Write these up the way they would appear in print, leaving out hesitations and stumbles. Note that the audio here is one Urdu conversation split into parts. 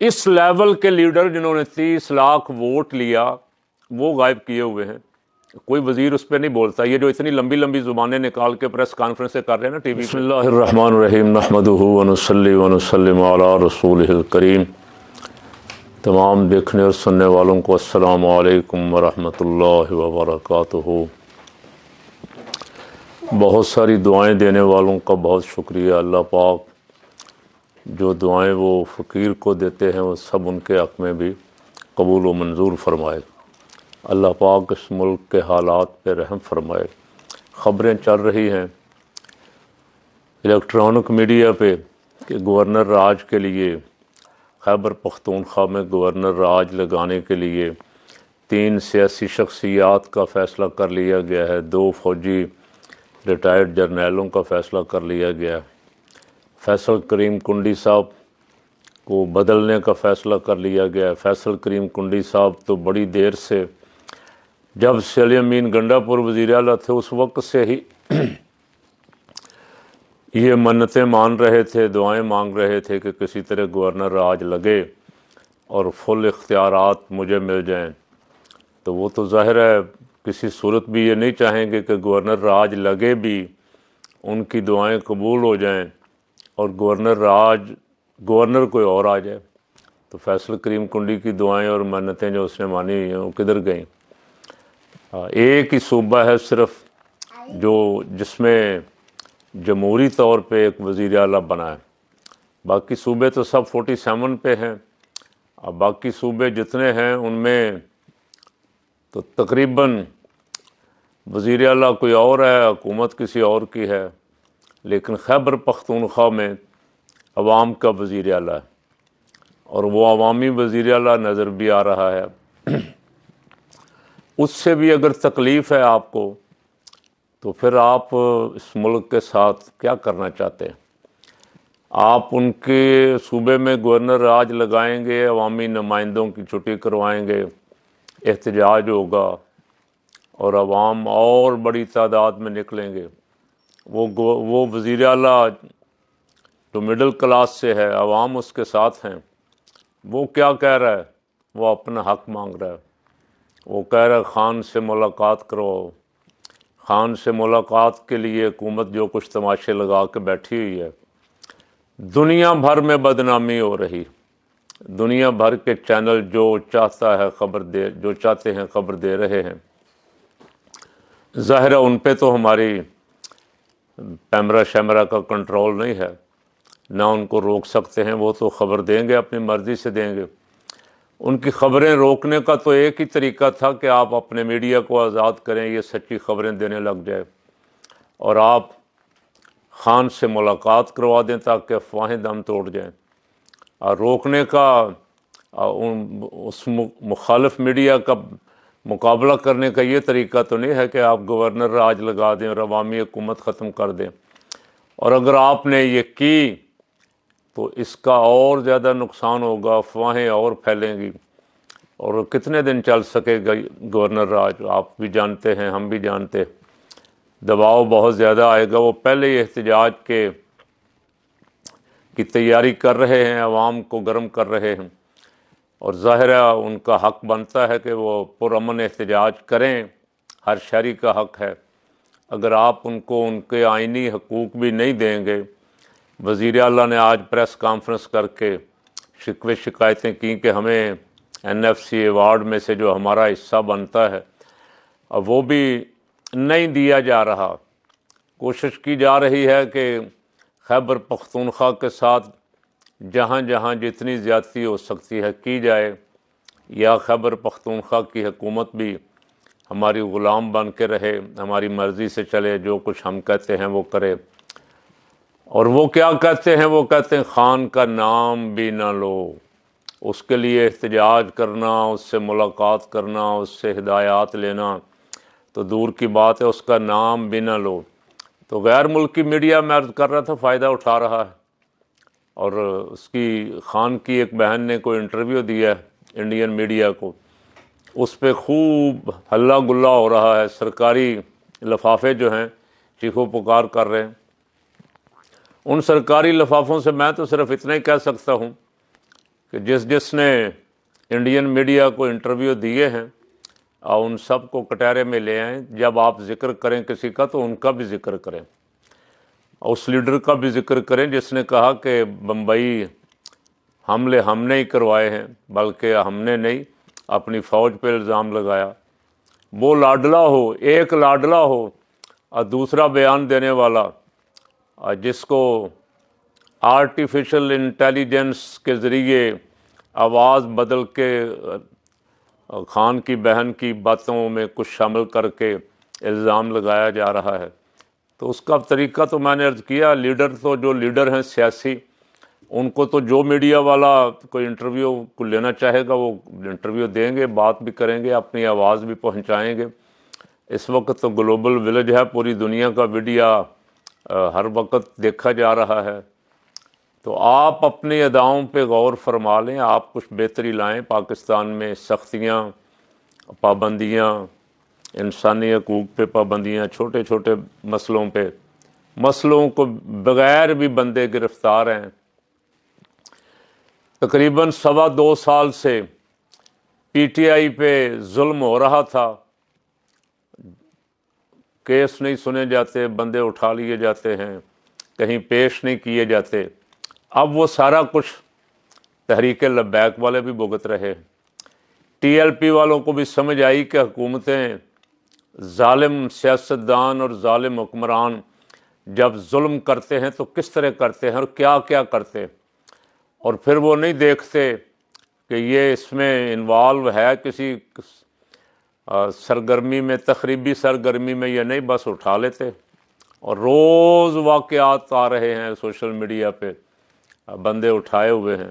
اس لیول کے لیڈر جنہوں نے 30 لاکھ ووٹ لیا وہ غائب کیے ہوئے ہیں. کوئی وزیر اس پہ نہیں بولتا. یہ جو اتنی لمبی لمبی زبانیں نکال کے پریس کانفرنسیں کر رہے ہیں نا ٹی وی پہ. بسم اللہ الرحمن الرحیم نحمدہ ونصلی ونسلم علی رسولہ الکریم. تمام دیکھنے اور سننے والوں کو السلام علیکم ورحمۃ اللہ وبرکاتہ. بہت ساری دعائیں دینے والوں کا بہت شکریہ. اللہ پاک جو دعائیں وہ فقیر کو دیتے ہیں وہ سب ان کے حق میں بھی قبول و منظور فرمائے. اللہ پاک اس ملک کے حالات پہ رحم فرمائے. خبریں چل رہی ہیں الیکٹرانک میڈیا پہ کہ گورنر راج کے لیے خیبر پختونخوا میں گورنر راج لگانے کے لیے 3 سیاسی شخصیات کا فیصلہ کر لیا گیا ہے. 2 فوجی ریٹائرڈ جرنیلوں کا فیصلہ کر لیا گیا ہے. فیصل کریم کنڈی صاحب کو بدلنے کا فیصلہ کر لیا گیا ہے. فیصل کریم کنڈی صاحب تو بڑی دیر سے، جب سے علی امین گنڈا پور وزیر اعلیٰ تھے اس وقت سے ہی یہ منتیں مان رہے تھے، دعائیں مانگ رہے تھے کہ کسی طرح گورنر راج لگے اور فل اختیارات مجھے مل جائیں. تو وہ تو ظاہر ہے کسی صورت بھی یہ نہیں چاہیں گے کہ گورنر راج لگے بھی، ان کی دعائیں قبول ہو جائیں اور گورنر کوئی اور آ جائے. تو فیصل کریم کنڈی کی دعائیں اور منتیں جو اس نے مانی ہوئی ہیں وہ کدھر گئیں؟ ایک ہی صوبہ ہے صرف جس میں جمہوری طور پہ ایک وزیر اعلیٰ بنا ہے. باقی صوبے تو سب 47 پہ ہیں. اب باقی صوبے جتنے ہیں ان میں تو تقریباً وزیر اعلیٰ کوئی اور ہے، حکومت کسی اور کی ہے، لیکن خیبر پختونخوا میں عوام کا وزیر اعلیٰ ہے اور وہ عوامی وزیر اعلیٰ نظر بھی آ رہا ہے. اس سے بھی اگر تکلیف ہے آپ کو تو پھر آپ اس ملک کے ساتھ کیا کرنا چاہتے ہیں؟ آپ ان کے صوبے میں گورنر راج لگائیں گے، عوامی نمائندوں کی چھٹی کروائیں گے، احتجاج ہوگا اور عوام اور بڑی تعداد میں نکلیں گے. وہ وزیر اعلیٰ جو مڈل کلاس سے ہے، عوام اس کے ساتھ ہیں، وہ کیا کہہ رہا ہے؟ وہ اپنا حق مانگ رہا ہے. وہ کہہ رہا ہے خان سے ملاقات کرو. خان سے ملاقات کے لیے حکومت جو کچھ تماشے لگا کے بیٹھی ہوئی ہے. دنیا بھر میں بدنامی ہو رہی. دنیا بھر کے چینل جو چاہتا ہے جو چاہتے ہیں خبر دے رہے ہیں. ظاہر ہے ان پہ تو ہماری پیمرا شیمرا کا کنٹرول نہیں ہے، نہ ان کو روک سکتے ہیں. وہ تو خبر دیں گے، اپنی مرضی سے دیں گے. ان کی خبریں روکنے کا تو ایک ہی طریقہ تھا کہ آپ اپنے میڈیا کو آزاد کریں، یہ سچی خبریں دینے لگ جائے اور آپ خان سے ملاقات کروا دیں تاکہ افواہیں دم توڑ جائیں. اور روکنے کا اس مخالف میڈیا کا مقابلہ کرنے کا یہ طریقہ تو نہیں ہے کہ آپ گورنر راج لگا دیں اور عوامی حکومت ختم کر دیں. اور اگر آپ نے یہ کی تو اس کا اور زیادہ نقصان ہوگا، افواہیں اور پھیلیں گی اور کتنے دن چل سکے گا گورنر راج؟ آپ بھی جانتے ہیں، ہم بھی جانتے، دباؤ بہت زیادہ آئے گا. وہ پہلے ہی احتجاج کی تیاری کر رہے ہیں، عوام کو گرم کر رہے ہیں اور ظاہر ہے ان کا حق بنتا ہے کہ وہ پرامن احتجاج کریں. ہر شہری کا حق ہے. اگر آپ ان کو ان کے آئینی حقوق بھی نہیں دیں گے. وزیر اعلیٰ نے آج پریس کانفرنس کر کے شکوے شکایتیں کی کہ ہمیں NFC ایوارڈ میں سے جو ہمارا حصہ بنتا ہے اب وہ بھی نہیں دیا جا رہا. کوشش کی جا رہی ہے کہ خیبر پختونخوا کے ساتھ جہاں جہاں جتنی زیادتی ہو سکتی ہے کی جائے، یا خیبر پختونخوا کی حکومت بھی ہماری غلام بن کے رہے، ہماری مرضی سے چلے، جو کچھ ہم کہتے ہیں وہ کرے. اور وہ کیا کہتے ہیں؟ وہ کہتے ہیں خان کا نام بھی نہ لو. اس کے لیے احتجاج کرنا، اس سے ملاقات کرنا، اس سے ہدایات لینا تو دور کی بات ہے، اس کا نام بھی نہ لو. تو غیر ملکی میڈیا میں عرض کر رہا تھا فائدہ اٹھا رہا ہے. اور اس کی خان کی ایک بہن نے کوئی انٹرویو دیا ہے انڈین میڈیا کو، اس پہ خوب ہلا گلا ہو رہا ہے. سرکاری لفافے جو ہیں چیخو پکار کر رہے ہیں. ان سرکاری لفافوں سے میں تو صرف اتنا ہی کہہ سکتا ہوں کہ جس نے انڈین میڈیا کو انٹرویو دیے ہیں اور ان سب کو کٹہرے میں لے آئیں، جب آپ ذکر کریں کسی کا تو ان کا بھی ذکر کریں، اس لیڈر کا بھی ذکر کریں جس نے کہا کہ بمبئی حملے ہم نے ہی کروائے ہیں، بلکہ ہم نے نہیں، اپنی فوج پہ الزام لگایا۔ وہ لاڈلا ہو، ایک لاڈلا ہو اور دوسرا بیان دینے والا، اور جس کو آرٹیفیشل انٹیلیجنس کے ذریعے آواز بدل کے خان کی بہن کی باتوں میں کچھ شامل کر کے الزام لگایا جا رہا ہے۔ تو اس کا طریقہ تو میں نے عرض کیا، لیڈر تو جو لیڈر ہیں سیاسی، ان کو تو جو میڈیا والا کوئی انٹرویو کو لینا چاہے گا وہ انٹرویو دیں گے، بات بھی کریں گے، اپنی آواز بھی پہنچائیں گے۔ اس وقت تو گلوبل ولیج ہے، پوری دنیا کا میڈیا ہر وقت دیکھا جا رہا ہے۔ تو آپ اپنی اداؤں پہ غور فرما لیں، آپ کچھ بہتری لائیں۔ پاکستان میں سختیاں، پابندیاں، انسانی حقوق پہ پابندیاں، چھوٹے چھوٹے مسئلوں کو بغیر بھی بندے گرفتار ہیں۔ تقریباً 2.25 سال سے پی ٹی آئی پہ ظلم ہو رہا تھا، کیس نہیں سنے جاتے، بندے اٹھا لیے جاتے ہیں، کہیں پیش نہیں کیے جاتے۔ اب وہ سارا کچھ تحریک لبیک والے بھی بھگت رہے۔ ٹی ایل پی والوں کو بھی سمجھ آئی کہ حکومتیں، ظالم سیاستدان اور ظالم حکمران جب ظلم کرتے ہیں تو کس طرح کرتے ہیں اور کیا کیا کرتے، اور پھر وہ نہیں دیکھتے کہ یہ اس میں انوالو ہے کسی سرگرمی میں، تخریبی سرگرمی میں، یا نہیں، بس اٹھا لیتے۔ اور روز واقعات آ رہے ہیں سوشل میڈیا پہ، بندے اٹھائے ہوئے ہیں۔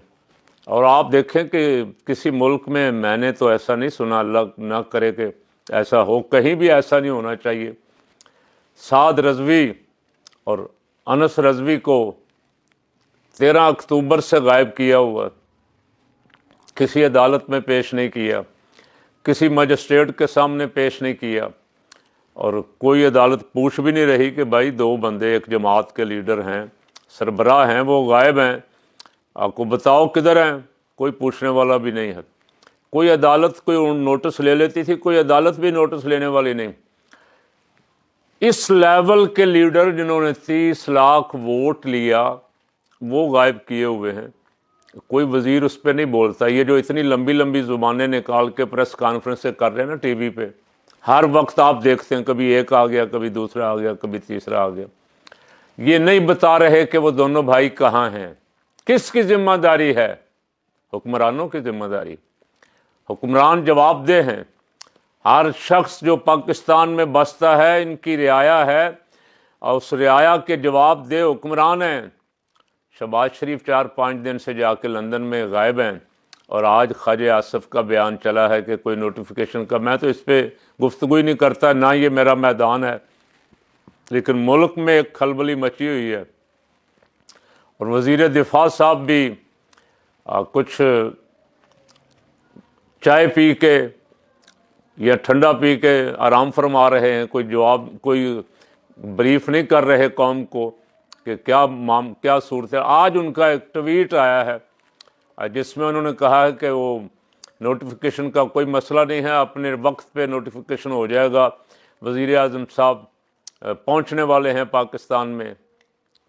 اور آپ دیکھیں کہ کسی ملک میں نے تو ایسا نہیں سنا، اللہ نہ کرے کہ ایسا ہو، کہیں بھی ایسا نہیں ہونا چاہیے۔ سعد رضوی اور انس رضوی کو 13 اکتوبر سے غائب کیا ہوا، کسی عدالت میں پیش نہیں کیا، کسی مجسٹریٹ کے سامنے پیش نہیں کیا، اور کوئی عدالت پوچھ بھی نہیں رہی کہ بھائی 2 بندے ایک جماعت کے لیڈر ہیں، سربراہ ہیں، وہ غائب ہیں، آپ کو بتاؤ کدھر ہیں، کوئی پوچھنے والا بھی نہیں ہے۔ کوئی عدالت کوئی نوٹس لے لیتی تھی، کوئی عدالت بھی نوٹس لینے والی نہیں۔ اس لیول کے لیڈر جنہوں نے 30 لاکھ ووٹ لیا وہ غائب کیے ہوئے ہیں، کوئی وزیر اس پہ نہیں بولتا۔ یہ جو اتنی لمبی لمبی زبانیں نکال کے پریس کانفرنس سے کر رہے ہیں نا ٹی وی پہ، ہر وقت آپ دیکھتے ہیں کبھی ایک آ گیا، کبھی دوسرا آ گیا، کبھی تیسرا آ گیا۔ یہ نہیں بتا رہے کہ وہ دونوں بھائی کہاں ہیں۔ کس کی ذمہ داری ہے؟ حکمرانوں کی ذمہ داری۔ حکمران جواب دہ ہیں۔ ہر شخص جو پاکستان میں بستا ہے ان کی رعایا ہے، اور اس رعایا کے جواب دہ حکمران ہیں۔ شہباز شریف 4-5 دن سے جا کے لندن میں غائب ہیں، اور آج خواجہ آصف کا بیان چلا ہے کہ کوئی نوٹیفیکیشن کا، میں تو اس پہ گفتگو ہی نہیں کرتا، نہ یہ میرا میدان ہے، لیکن ملک میں ایک کھلبلی مچی ہوئی ہے۔ اور وزیر دفاع صاحب بھی کچھ چائے پی کے یا ٹھنڈا پی کے آرام فرما رہے ہیں، کوئی بریف نہیں کر رہے قوم کو کہ کیا صورت ہے۔ آج ان کا ایک ٹویٹ آیا ہے جس میں انہوں نے کہا ہے کہ وہ نوٹیفیکیشن کا کوئی مسئلہ نہیں ہے، اپنے وقت پہ نوٹیفیکیشن ہو جائے گا، وزیر اعظم صاحب پہنچنے والے ہیں پاکستان میں۔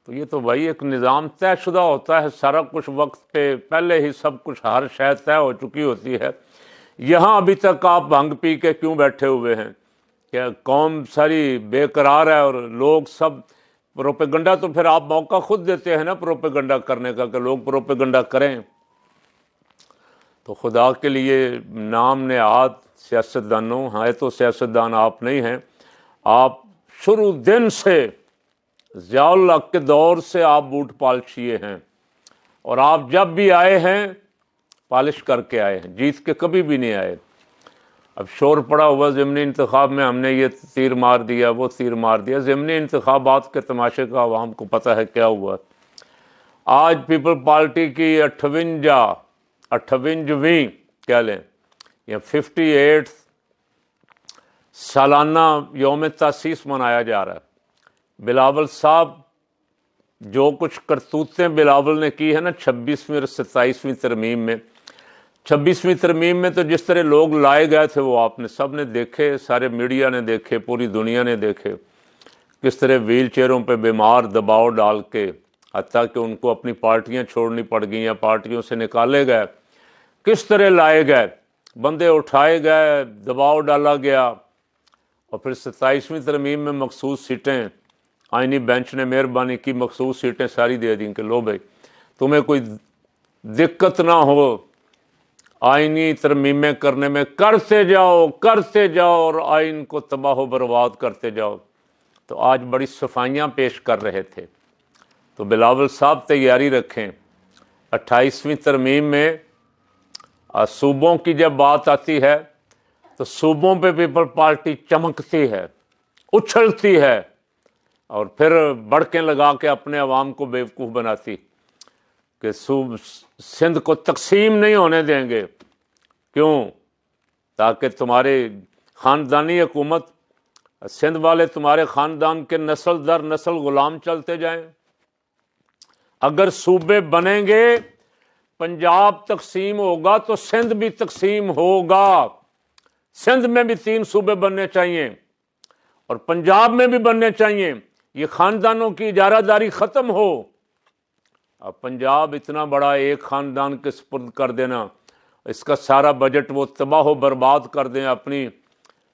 تو یہ تو بھائی ایک نظام طے شدہ ہوتا ہے، سارا کچھ وقت پہ پہلے ہی سب کچھ، ہر شے طے ہو چکی ہوتی ہے۔ یہاں ابھی تک آپ بھنگ پی کے کیوں بیٹھے ہوئے ہیں؟ کہ قوم ساری بے قرار ہے، اور لوگ سب پروپیگنڈا، تو پھر آپ موقع خود دیتے ہیں نا پروپیگنڈا کرنے کا، کہ لوگ پروپیگنڈا کریں۔ تو خدا کے لیے نام نہاد سیاستدانوں، ہیں تو سیاستدان آپ نہیں ہیں، آپ شروع دن سے ضیاء الحق کے دور سے آپ بوٹ پالشیے ہیں، اور آپ جب بھی آئے ہیں پالش کر کے آئے ہیں، جیت کے کبھی بھی نہیں آئے۔ اب شور پڑا ہوا ضمنی انتخاب میں ہم نے یہ تیر مار دیا، وہ تیر مار دیا۔ ضمنی انتخابات کے تماشے کا عوام کو پتہ ہے کیا ہوا۔ آج پیپل پارٹی کی 58ویں کہہ لیں یا 58 سالانہ یوم تاسیس منایا جا رہا ہے۔ بلاول صاحب جو کچھ کرتوتیں بلاول نے کی ہے نا 26ویں اور 27ویں ترمیم میں، 26ویں ترمیم میں تو جس طرح لوگ لائے گئے تھے وہ آپ نے سب نے دیکھے، سارے میڈیا نے دیکھے، پوری دنیا نے دیکھے، کس طرح ویل چیئروں پہ بیمار دباؤ ڈال کے، حتیٰ کہ ان کو اپنی پارٹیاں چھوڑنی پڑ گئیں یا پارٹیوں سے نکالے گئے، کس طرح لائے گئے، بندے اٹھائے گئے، دباؤ ڈالا گیا، اور پھر 27ویں ترمیم میں مخصوص سیٹیں آئینی بینچ نے مہربانی کی، مخصوص سیٹیں ساری دے دیں کہ لو بھائی تمہیں کوئی دقت نہ ہو، آئینی ترمیمیں کرنے میں کرتے جاؤ اور آئین کو تباہ و برباد کرتے جاؤ۔ تو آج بڑی صفائیاں پیش کر رہے تھے، تو بلاول صاحب تیاری رکھیں۔ 28ویں ترمیم میں صوبوں کی جب بات آتی ہے تو صوبوں پہ پیپل پارٹی چمکتی ہے، اچھلتی ہے، اور پھر بڑکیں لگا کے اپنے عوام کو بیوقوف بناتی کہ سندھ کو تقسیم نہیں ہونے دیں گے۔ کیوں؟ تاکہ تمہاری خاندانی حکومت، سندھ والے تمہارے خاندان کے نسل در نسل غلام چلتے جائیں۔ اگر صوبے بنیں گے، پنجاب تقسیم ہوگا تو سندھ بھی تقسیم ہوگا، سندھ میں بھی 3 صوبے بننے چاہیے اور پنجاب میں بھی بننے چاہیے، یہ خاندانوں کی اجارہ داری ختم ہو۔ اب پنجاب اتنا بڑا ایک خاندان کے سپرد کر دینا، اس کا سارا بجٹ وہ تباہ و برباد کر دیں اپنی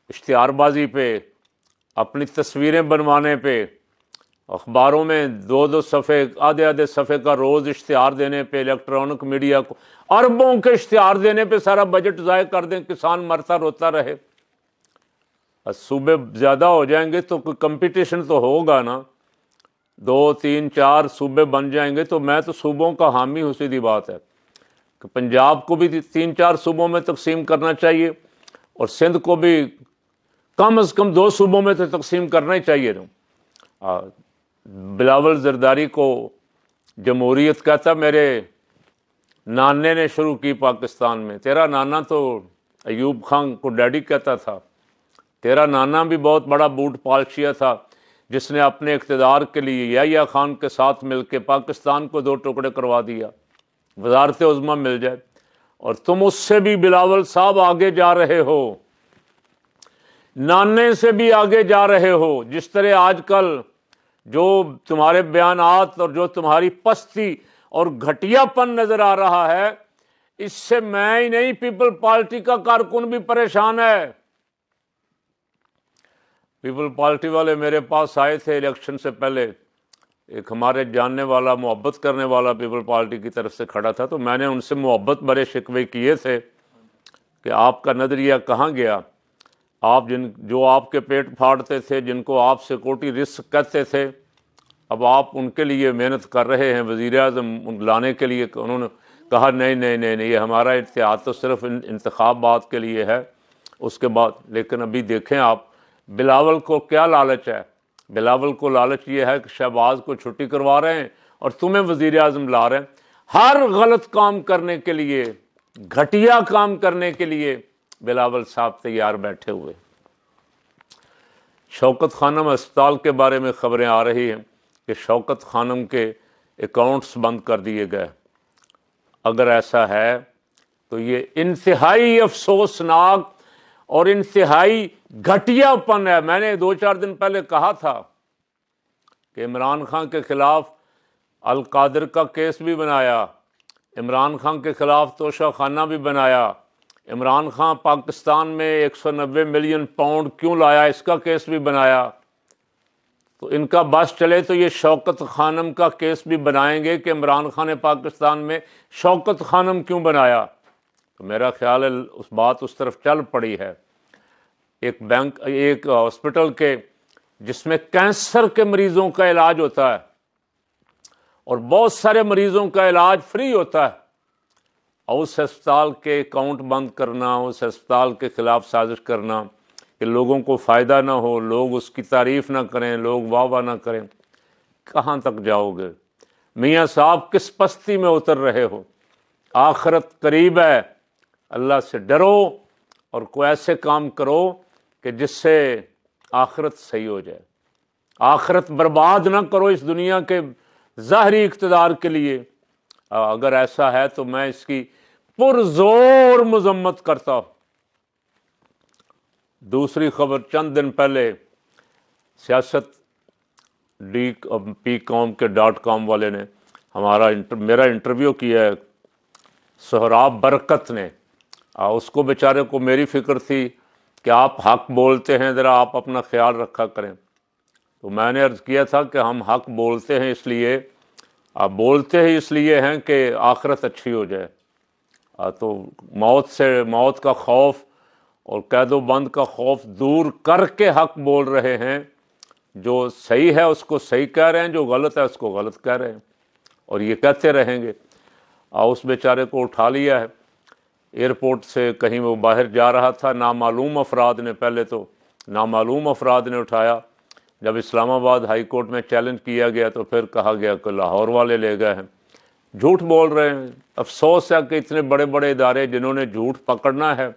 اشتہار بازی پہ، اپنی تصویریں بنوانے پہ، اخباروں میں 2 صفحے، آدھے صفحے کا روز اشتہار دینے پہ، الیکٹرانک میڈیا کو اربوں کے اشتہار دینے پہ سارا بجٹ ضائع کر دیں، کسان مرتا روتا رہے۔ صوبے زیادہ ہو جائیں گے تو کوئی کمپٹیشن تو ہوگا نا، 2 3 4 صوبے بن جائیں گے تو میں تو صوبوں کا حامی ہوں، سیدھی بات ہے کہ پنجاب کو بھی 3 4 صوبوں میں تقسیم کرنا چاہیے اور سندھ کو بھی کم از کم 2 صوبوں میں تو تقسیم کرنا ہی چاہیے نا۔ بلاول زرداری کو جمہوریت کہتا میرے نانے نے شروع کی پاکستان میں، تیرا نانا تو ایوب خان کو ڈیڈی کہتا تھا، تیرا نانا بھی بہت بڑا بوٹ پالشیا تھا جس نے اپنے اقتدار کے لیے یحییٰ خان کے ساتھ مل کے پاکستان کو 2 ٹکڑے کروا دیا، وزارت عظمیٰ مل جائے، اور تم اس سے بھی بلاول صاحب آگے جا رہے ہو، نانے سے بھی آگے جا رہے ہو۔ جس طرح آج کل جو تمہارے بیانات اور جو تمہاری پستی اور گھٹیا پن نظر آ رہا ہے، اس سے میں ہی نہیں پیپل پارٹی کا کارکن بھی پریشان ہے۔ پیپل پارٹی والے میرے پاس آئے تھے الیکشن سے پہلے، ایک ہمارے جاننے والا محبت کرنے والا پیپل پارٹی کی طرف سے کھڑا تھا، تو میں نے ان سے محبت بڑے شکوے کیے تھے کہ آپ کا نظریہ کہاں گیا، آپ جو آپ کے پیٹ پھاڑتے تھے، جن کو آپ سیکورٹی رسک کہتے تھے، اب آپ ان کے لیے محنت کر رہے ہیں، وزیر اعظم لانے کے لیے۔ انہوں نے کہا نہیں، یہ ہمارا اتحاد تو صرف انتخابات کے لیے ہے، اس کے بعد۔ لیکن ابھی دیکھیں آپ، بلاول کو کیا لالچ ہے؟ بلاول کو لالچ یہ ہے کہ شہباز کو چھٹی کروا رہے ہیں اور تمہیں وزیر اعظم لا رہے ہیں۔ ہر غلط کام کرنے کے لیے، گھٹیا کام کرنے کے لیے بلاول صاحب تیار بیٹھے ہوئے۔ شوکت خانم ہسپتال کے بارے میں خبریں آ رہی ہیں کہ شوکت خانم کے اکاؤنٹس بند کر دیے گئے۔ اگر ایسا ہے تو یہ انتہائی افسوسناک اور انتہائی گھٹیا پن ہے۔ میں نے 2 4 دن پہلے کہا تھا کہ عمران خان کے خلاف القادر کا کیس بھی بنایا، عمران خان کے خلاف توشہ خانہ بھی بنایا، عمران خان پاکستان میں 190 ملین پاؤنڈ کیوں لایا اس کا کیس بھی بنایا۔ تو ان کا بس چلے تو یہ شوکت خانم کا کیس بھی بنائیں گے کہ عمران خان نے پاکستان میں شوکت خانم کیوں بنایا۔ تو میرا خیال ہے بات اس طرف چل پڑی ہے۔ ایک ہاسپٹل کے جس میں کینسر کے مریضوں کا علاج ہوتا ہے اور بہت سارے مریضوں کا علاج فری ہوتا ہے، اور اس ہسپتال کے اکاؤنٹ بند کرنا، اس ہسپتال کے خلاف سازش کرنا کہ لوگوں کو فائدہ نہ ہو، لوگ اس کی تعریف نہ کریں، لوگ واہ واہ نہ کریں، کہاں تک جاؤ گے؟ میاں صاحب کس پستی میں اتر رہے ہو؟ آخرت قریب ہے، اللہ سے ڈرو اور کوئی ایسے کام کرو کہ جس سے آخرت صحیح ہو جائے۔ آخرت برباد نہ کرو اس دنیا کے ظاہری اقتدار کے لیے، اگر ایسا ہے تو میں اس کی پرزور مذمت کرتا ہوں۔ دوسری خبر، چند دن پہلے سیاست DP.com والے نے میرا انٹرویو کیا ہے سہراب برکت نے، اس کو بیچارے کو میری فکر تھی کہ آپ حق بولتے ہیں، ذرا آپ اپنا خیال رکھا کریں۔ تو میں نے عرض کیا تھا کہ ہم حق بولتے ہیں اس لیے، آپ بولتے ہیں اس لیے ہیں کہ آخرت اچھی ہو جائے، تو موت کا خوف اور قید و بند کا خوف دور کر کے حق بول رہے ہیں۔ جو صحیح ہے اس کو صحیح کہہ رہے ہیں، جو غلط ہے اس کو غلط کہہ رہے ہیں، اور یہ کہتے رہیں گے۔ اس بیچارے کو اٹھا لیا ہے ایئرپورٹ سے، کہیں وہ باہر جا رہا تھا، نامعلوم افراد نے، پہلے تو نامعلوم افراد نے اٹھایا، جب اسلام آباد ہائی کورٹ میں چیلنج کیا گیا تو پھر کہا گیا کہ لاہور والے لے گئے ہیں۔ جھوٹ بول رہے ہیں۔ افسوس ہے کہ اتنے بڑے بڑے ادارے جنہوں نے جھوٹ پکڑنا ہے،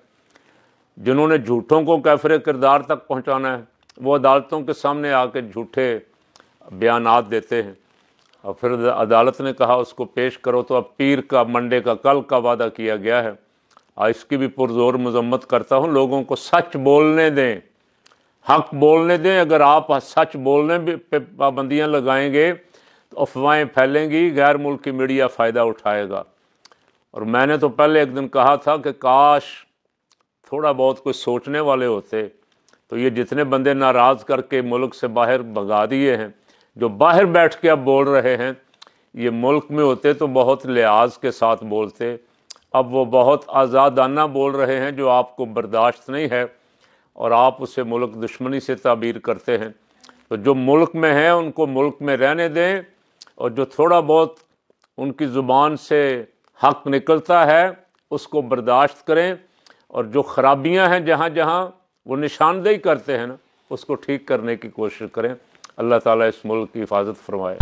جنہوں نے جھوٹوں کو کیفر کردار تک پہنچانا ہے، وہ عدالتوں کے سامنے آ کے جھوٹے بیانات دیتے ہیں، اور پھر عدالت نے کہا اس کو پیش کرو، تو اب پیر کا، منڈے کا، کل کا وعدہ کیا گیا ہے۔ اس کی بھی پرزور مذمت کرتا ہوں۔ لوگوں کو سچ بولنے دیں، حق بولنے دیں۔ اگر آپ سچ بولنے پہ پابندیاں لگائیں گے تو افواہیں پھیلیں گی، غیر ملکی میڈیا فائدہ اٹھائے گا۔ اور میں نے تو پہلے ایک دن کہا تھا کہ کاش تھوڑا بہت کوئی سوچنے والے ہوتے، تو یہ جتنے بندے ناراض کر کے ملک سے باہر بھگا دیے ہیں، جو باہر بیٹھ کے اب بول رہے ہیں، یہ ملک میں ہوتے تو بہت لحاظ کے ساتھ بولتے۔ اب وہ بہت آزادانہ بول رہے ہیں جو آپ کو برداشت نہیں ہے، اور آپ اسے ملک دشمنی سے تعبیر کرتے ہیں۔ تو جو ملک میں ہیں ان کو ملک میں رہنے دیں، اور جو تھوڑا بہت ان کی زبان سے حق نکلتا ہے اس کو برداشت کریں، اور جو خرابیاں ہیں جہاں جہاں وہ نشاندہی کرتے ہیں نا، اس کو ٹھیک کرنے کی کوشش کریں۔ اللہ تعالیٰ اس ملک کی حفاظت فرمائے۔